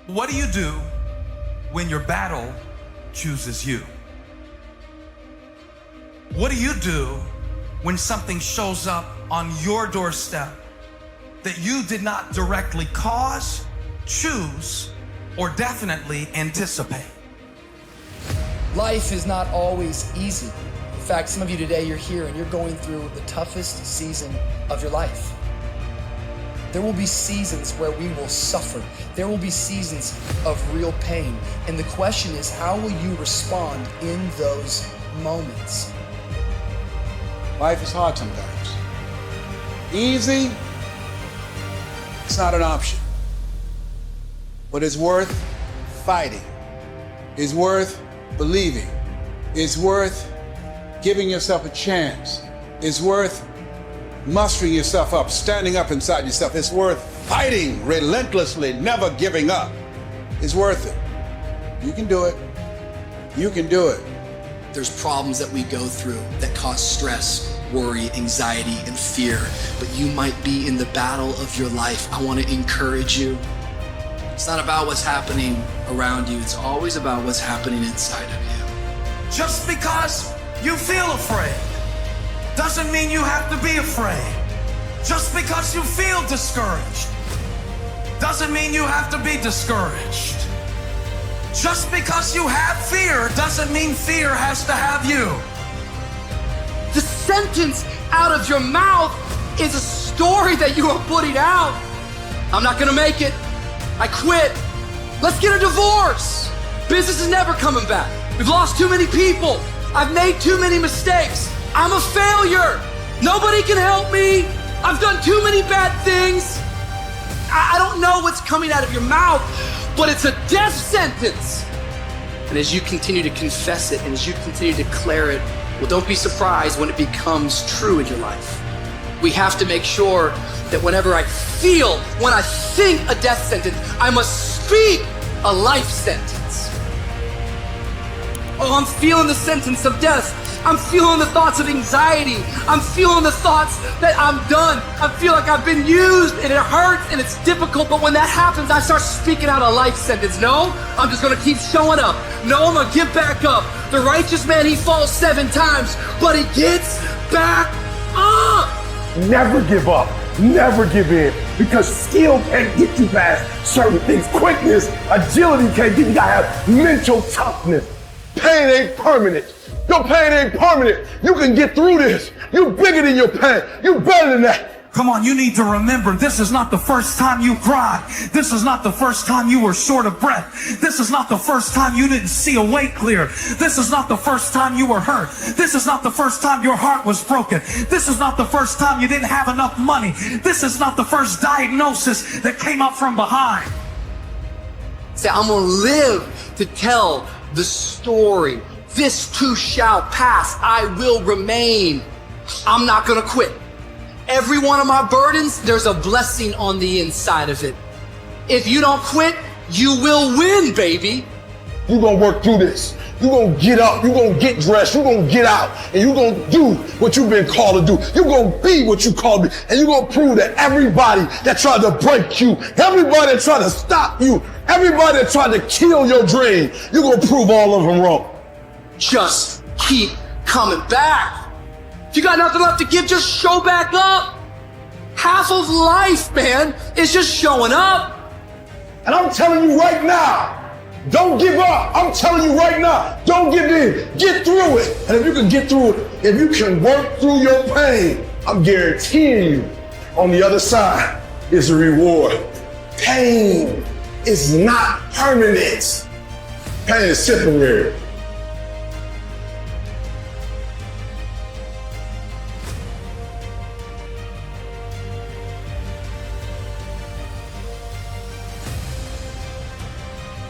What do you do when your battle chooses you? What do you do when something shows up on your doorstep that you did not directly cause, choose, or definitely anticipate? Life is not always easy. In fact, some of you today, you're here and you're going through the toughest season of your life. There will be seasons where we will suffer. There will be seasons of real pain. And the question is, how will you respond in those moments? Life is hard sometimes. Easy, it's not an option. But it's worth fighting. It's worth believing. It's worth giving yourself a chance. It's worth mustering yourself up, standing up inside yourself. It's worth fighting relentlessly, never giving up. It's worth it. You can do it. You can do it. There's problems that we go through that cause stress, worry, anxiety, and fear. But you might be in the battle of your life. I want to encourage you. It's not about what's happening around you. It's always about what's happening inside of you. Just because you feel afraid doesn't mean you have to be afraid. Just because you feel discouraged doesn't mean you have to be discouraged. Just because you have fear doesn't mean fear has to have you. The sentence out of your mouth is a story that you are putting out. I'm not gonna make it. I quit. Let's get a divorce. Business is never coming back. We've lost too many people. I've made too many mistakes. I'm a failure. Nobody can help me. I've done too many bad things. I don't know what's coming out of your mouth, but it's a death sentence. And as you continue to confess it and as you continue to declare it, well, don't be surprised when it becomes true in your life. We have to make sure that whenever I think a death sentence, I must speak a life sentence. Oh, I'm feeling the sentence of death. I'm feeling the thoughts of anxiety. I'm feeling the thoughts that I'm done. I feel like I've been used and it hurts and it's difficult. But when that happens, I start speaking out a life sentence. No, I'm just gonna keep showing up. No, I'm gonna get back up. The righteous man, he falls 7 times, but he gets back up. Never give up. Never give in, because skill can't get you past certain things. Quickness, agility can't get you. You gotta have mental toughness. Pain ain't permanent. Your pain ain't permanent. You can get through this. You bigger than your pain. You better than that. Come on, you need to remember, this is not the first time you cried. This is not the first time you were short of breath. This is not the first time you didn't see a way clear. This is not the first time you were hurt. This is not the first time your heart was broken. This is not the first time you didn't have enough money. This is not the first diagnosis that came up from behind. Say, I'm gonna live to tell the story. This too shall pass. I will remain. I'm not gonna quit. Every one of my burdens, there's a blessing on the inside of it. If you don't quit, you will win, baby. You're gonna work through this. You're gonna get up, you're gonna get dressed, you're gonna get out, and you're gonna do what you've been called to do. You're gonna be what you called to be, and you're gonna prove that everybody that tried to break you, everybody that tried to stop you, everybody that tried to kill your dream, you're gonna prove all of them wrong. Just keep coming back. If you got nothing left to give, just show back up. Half of life, man, is just showing up. And I'm telling you right now, don't give up. I'm telling you right now, don't give in. Get through it. And if you can get through it, if you can work through your pain, I'm guaranteeing you, on the other side is a reward. Pain is not permanent. Pain is temporary.